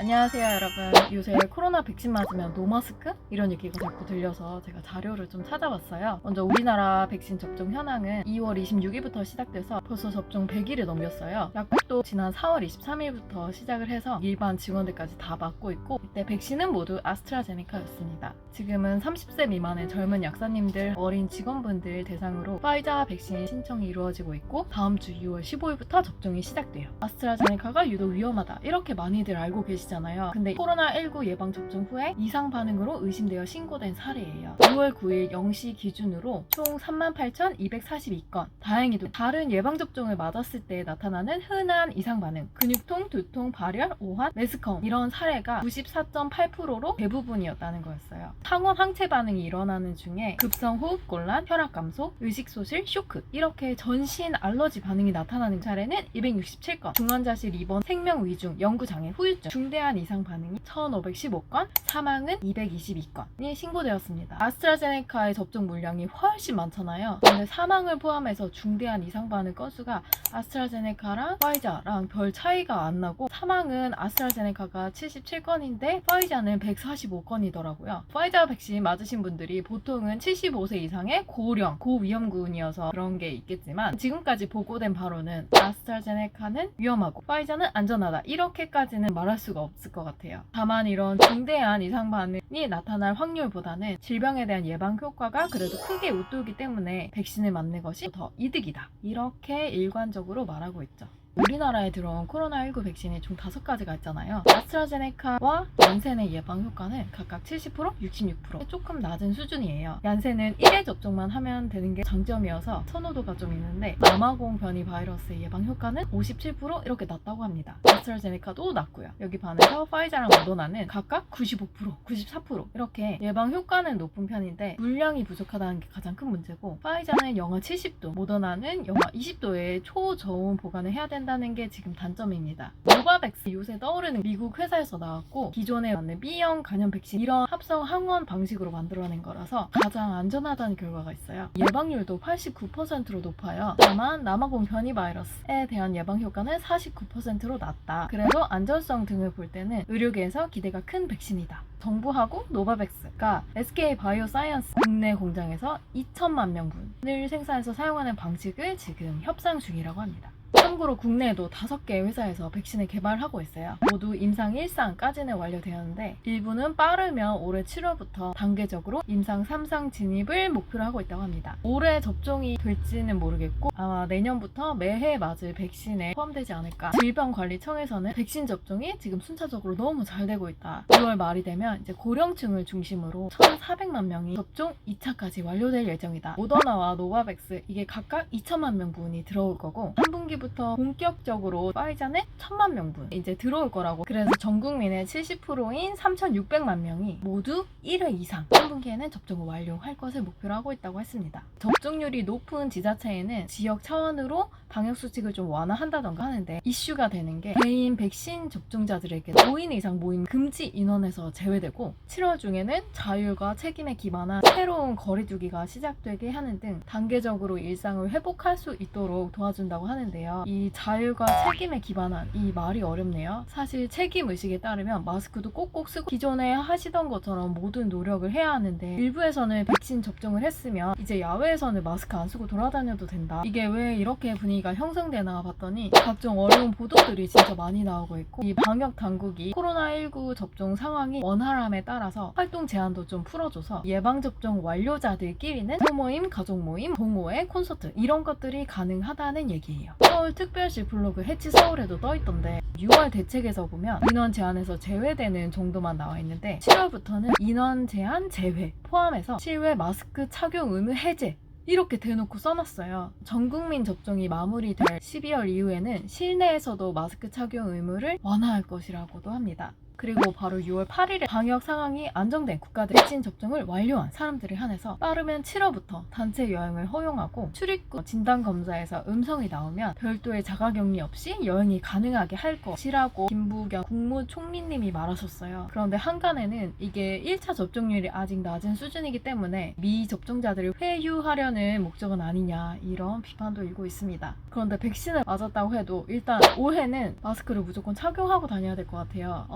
안녕하세요 여러분. 요새 코로나 백신 맞으면 노마스크? 이런 얘기가 자꾸 들려서 제가 자료를 좀 찾아봤어요. 먼저 우리나라 백신 접종 현황은 2월 26일부터 시작돼서 벌써 접종 100일을 넘겼어요. 약국도 지난 4월 23일부터 시작을 해서 일반 직원들까지 다 맞고 있고, 이때 백신은 모두 아스트라제네카였습니다. 지금은 30세 미만의 젊은 약사님들, 어린 직원분들 대상으로 파이자 백신 신청이 이루어지고 있고, 다음 주 6월 15일부터 접종이 시작돼요. 아스트라제네카가 유독 위험하다 이렇게 많이들 알고 계시잖아요. 근데 코로나19 예방접종 후에 이상 반응으로 의심되어 신고된 사례예요. 6월 9일 0시 기준으로 총 38,242건. 다행히도 다른 예방접종을 맞았을 때 나타나는 흔한 이상 반응, 근육통, 두통, 발열, 오한, 메스꺼움 이런 사례가 94.8%로 대부분이었다는 거였어요. 상원 항체 반응이 일어나는 중에 급성 호흡곤란, 혈압 감소, 의식소실, 쇼크 이렇게 전신 알러지 반응이 나타나는 사례는 267건, 중환자실 입원, 생명위중, 연구장애, 후유증, 중대한 이상 반응이 1,515건, 사망은 222건이 신고되었습니다. 아스트라제네카의 접종 물량이 훨씬 많잖아요. 근데 사망을 포함해서 중대한 이상 반응 건수가 아스트라제네카랑 파이자랑 별 차이가 안 나고, 사망은 아스트라제네카가 77건인데 파이자는 145건이더라고요. 파이자 백신 맞으신 분들이 보통은 75세 이상의 고령, 고위험군이어서 그런 게 있겠지만, 지금까지 보고된 바로는 아스트라제네카는 위험하고 파이자는 안전하다 이렇게까지는 말할 수가 없을 것 같아요. 다만 이런 중대한 이상 반응이 나타날 확률보다는 질병에 대한 예방 효과가 그래도 크게 웃돌기 때문에 백신을 맞는 것이 더 이득이다, 이렇게 일관적으로 말하고 있죠. 우리나라에 들어온 코로나19 백신이 총 5가지가 있잖아요. 아스트라제네카와 얀센의 예방 효과는 각각 70%, 66%, 조금 낮은 수준이에요. 얀센은 1회 접종만 하면 되는 게 장점이어서 선호도가 좀 있는데, 남아공 변이 바이러스의 예방 효과는 57% 이렇게 낮다고 합니다. 아스트라제네카도 낮고요. 여기 반해서 파이자랑 모더나는 각각 95%, 94% 이렇게 예방 효과는 높은 편인데 물량이 부족하다는 게 가장 큰 문제고, 파이자는 영하 70도, 모더나는 영하 20도의 초저온 보관을 해야 된다는 게 지금 단점입니다. 노바백스, 요새 떠오르는 미국 회사에서 나왔고, 기존에 맞는 B형 간염 백신 이런 합성 항원 방식으로 만들어낸 거라서 가장 안전하다는 결과가 있어요. 예방률도 89%로 높아요. 다만 남아공 변이 바이러스에 대한 예방 효과는 49%로 낮다. 그래도 안전성 등을 볼 때는 의료계에서 기대가 큰 백신이다. 정부하고 노바백스가 SK 바이오사이언스 국내 공장에서 2천만 명분을 생산해서 사용하는 방식을 지금 협상 중이라고 합니다. 참고로 국내에도 5개의 회사에서 백신을 개발하고 있어요. 모두 임상 1상까지는 완료되었는데, 일부는 빠르면 올해 7월부터 단계적으로 임상 3상 진입을 목표로 하고 있다고 합니다. 올해 접종이 될지는 모르겠고, 아마 내년부터 매해 맞을 백신에 포함되지 않을까. 질병관리청에서는 백신 접종이 지금 순차적으로 너무 잘 되고 있다. 6월 말이 되면 이제 고령층을 중심으로 1,400만 명이 접종 2차까지 완료될 예정이다. 모더나와 노바백스 이게 각각 2천만 명분이 들어올 거고, 3분기부터 본격적으로 파이자는 1,000만 명분 이제 들어올 거라고. 그래서 전 국민의 70%인 3,600만 명이 모두 1회 이상 3분기에는 접종을 완료할 것을 목표로 하고 있다고 했습니다. 접종률이 높은 지자체에는 지역 차원으로 방역수칙을 좀 완화한다던가 하는데, 이슈가 되는 게 개인 백신 접종자들에게 5인 이상 모임 금지 인원에서 제외되고, 7월 중에는 자율과 책임에 기반한 새로운 거리두기가 시작되게 하는 등 단계적으로 일상을 회복할 수 있도록 도와준다고 하는데요. 이 자율과 책임에 기반한, 이 말이 어렵네요. 사실 책임의식에 따르면 마스크도 꼭꼭 쓰고 기존에 하시던 것처럼 모든 노력을 해야 하는데, 일부에서는 백신 접종을 했으면 이제 야외에서는 마스크 안 쓰고 돌아다녀도 된다, 이게 왜 이렇게 분위기가 형성되나 봤더니 각종 어려운 보도들이 진짜 많이 나오고 있고, 이 방역 당국이 코로나19 접종 상황이 원활함에 따라서 활동 제한도 좀 풀어줘서 예방접종 완료자들끼리는 소모임, 가족모임, 동호회, 콘서트 이런 것들이 가능하다는 얘기예요. 서울특별시 블로그 해치 서울에도 떠있던데, 6월 대책에서 보면 인원 제한에서 제외되는 정도만 나와 있는데, 7월부터는 인원 제한 제외 포함해서 실외 마스크 착용 의무 해제 이렇게 대놓고 써놨어요. 전국민 접종이 마무리될 12월 이후에는 실내에서도 마스크 착용 의무를 완화할 것이라고도 합니다. 그리고 바로 6월 8일에 방역 상황이 안정된 국가들 백신 접종을 완료한 사람들을 한해서 빠르면 7월부터 단체 여행을 허용하고, 출입국 진단검사에서 음성이 나오면 별도의 자가격리 없이 여행이 가능하게 할 것이라고 김부겸 국무총리님이 말하셨어요. 그런데 한간에는 이게 1차 접종률이 아직 낮은 수준이기 때문에 미접종자들을 회유하려는 목적은 아니냐, 이런 비판도 일고 있습니다. 그런데 백신을 맞았다고 해도 일단 올해는 마스크를 무조건 착용하고 다녀야 될 것 같아요.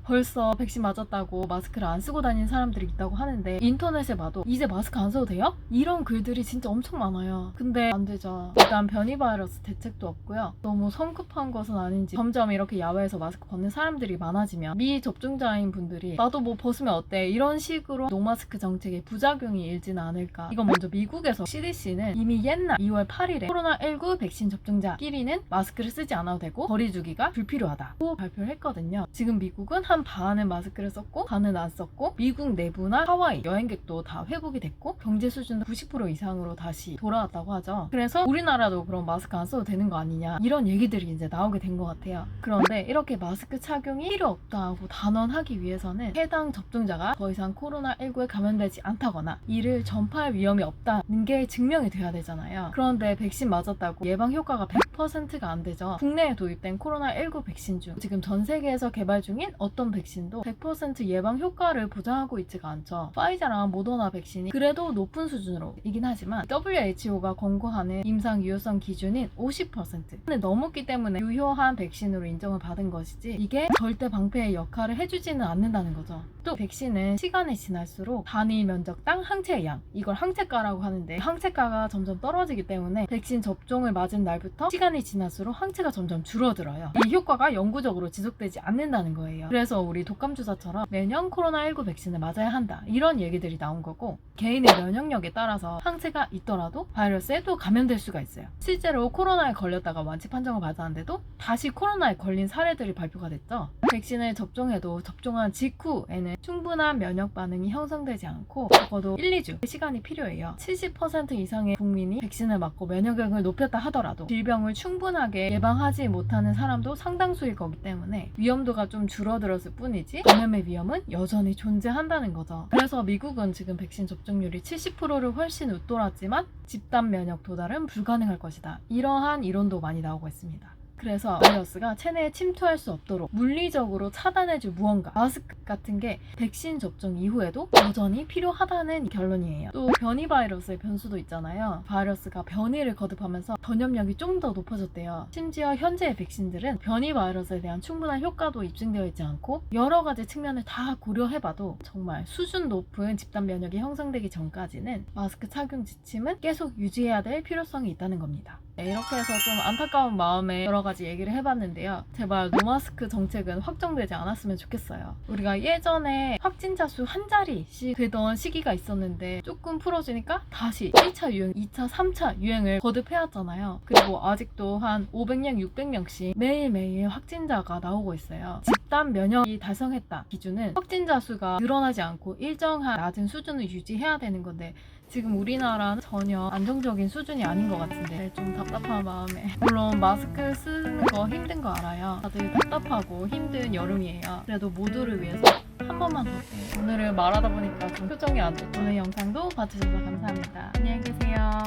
벌써 백신 맞았다고 마스크를 안 쓰고 다니는 사람들이 있다고 하는데 인터넷에 봐도 이제 마스크 안 써도 돼요? 이런 글들이 진짜 엄청 많아요. 근데 안 되죠. 일단 변이 바이러스 대책도 없고요. 너무 성급한 것은 아닌지 점점 이렇게 야외에서 마스크 벗는 사람들이 많아지면 미접종자인 분들이 나도 뭐 벗으면 어때? 이런 식으로 노마스크 정책의 부작용이 일지는 않을까. 이건 먼저 미국에서 CDC는 이미 옛날 2월 8일에 코로나19 백신 접종자끼리는 마스크를 쓰지 않아도 되고 거리 두기가 불필요하다고 발표를 했거든요. 지금 미국은 한 반은 마스크를 썼고 반은 안 썼고 미국 내부나 하와이 여행객도 다 회복이 됐고 경제 수준도 90% 이상으로 다시 돌아왔다고 하죠. 그래서 우리나라도 그럼 마스크 안 써도 되는 거 아니냐 이런 얘기들이 이제 나오게 된 것 같아요. 그런데 이렇게 마스크 착용이 필요 없다고 단언하기 위해서는 해당 접종자가 더 이상 코로나19에 감염되지 않다거나 이를 전파할 위험이 없다는 게 증명이 돼야 되잖아요. 그런데 백신 맞았다고 예방 효과가 100%가 안 되죠. 국내에 도입된 코로나19 백신 중 지금 전 세계에서 개발 중인 어떤 백신도 100% 예방 효과를 보장하고 있지가 않죠. 파이자랑 모더나 백신이 그래도 높은 수준으로 이긴 하지만 WHO가 권고하는 임상 유효성 기준인 50%는 넘었기 때문에 유효한 백신으로 인정을 받은 것이지 이게 절대 방패의 역할을 해주지는 않는다는 거죠. 또 백신은 시간이 지날수록 단위 면적당 항체의 양, 이걸 항체가라고 하는데 항체가가 점점 떨어지기 때문에 백신 접종을 맞은 날부터 시간이 지날수록 항체가 점점 줄어들어요. 이 효과가 영구적으로 지속되지 않는다는 거예요. 그래서 우리 독감주사처럼 매년 코로나19 백신을 맞아야 한다 이런 얘기들이 나온 거고 개인의 면역력에 따라서 항체가 있더라도 바이러스에 또 감염될 수가 있어요. 실제로 코로나에 걸렸다가 완치 판정을 받았는데도 다시 코로나에 걸린 사례들이 발표가 됐죠. 백신을 접종해도 접종한 직후에는 충분한 면역 반응이 형성되지 않고 적어도 1, 2주 시간이 필요해요. 70% 이상의 국민이 백신을 맞고 면역력을 높였다 하더라도 질병을 충분하게 예방하지 못하는 사람도 상당수일 거기 때문에 위험도가 좀 줄어들었을 뿐이지 감염의 위험은 여전히 존재한다는 거죠. 그래서 미국은 지금 백신 접종률이 70%를 훨씬 웃돌았지만 집단 면역 도달은 불가능할 것이다. 이러한 이론도 많이 나오고 있습니다. 그래서 바이러스가 체내에 침투할 수 없도록 물리적으로 차단해줄 무언가, 마스크 같은 게 백신 접종 이후에도 여전히 필요하다는 결론이에요. 또 변이 바이러스의 변수도 있잖아요. 바이러스가 변이를 거듭하면서 전염력이 좀 더 높아졌대요. 심지어 현재의 백신들은 변이 바이러스에 대한 충분한 효과도 입증되어 있지 않고 여러 가지 측면을 다 고려해봐도 정말 수준 높은 집단 면역이 형성되기 전까지는 마스크 착용 지침은 계속 유지해야 될 필요성이 있다는 겁니다. 네, 이렇게 해서 좀 안타까운 마음에 여러 가지 얘기를 해봤는데요. 제발 노마스크 정책은 확정되지 않았으면 좋겠어요. 우리가 예전에 확진자 수 한 자리씩 되던 시기가 있었는데 조금 풀어지니까 다시 1차 유행, 2차, 3차 유행을 거듭해왔잖아요. 그리고 아직도 한 500명, 600명씩 매일매일 확진자가 나오고 있어요. 집단 면역이 달성했다 기준은 확진자 수가 늘어나지 않고 일정한 낮은 수준을 유지해야 되는 건데 지금 우리나라는 전혀 안정적인 수준이 아닌 것 같은데 좀 답답한 마음에 물론 마스크 쓰는 거 힘든 거 알아요. 다들 답답하고 힘든 여름이에요. 그래도 모두를 위해서 한 번만 더 오늘은 말하다 보니까 좀 표정이 안 좋죠. 오늘 영상도 봐주셔서 감사합니다. 안녕히 계세요.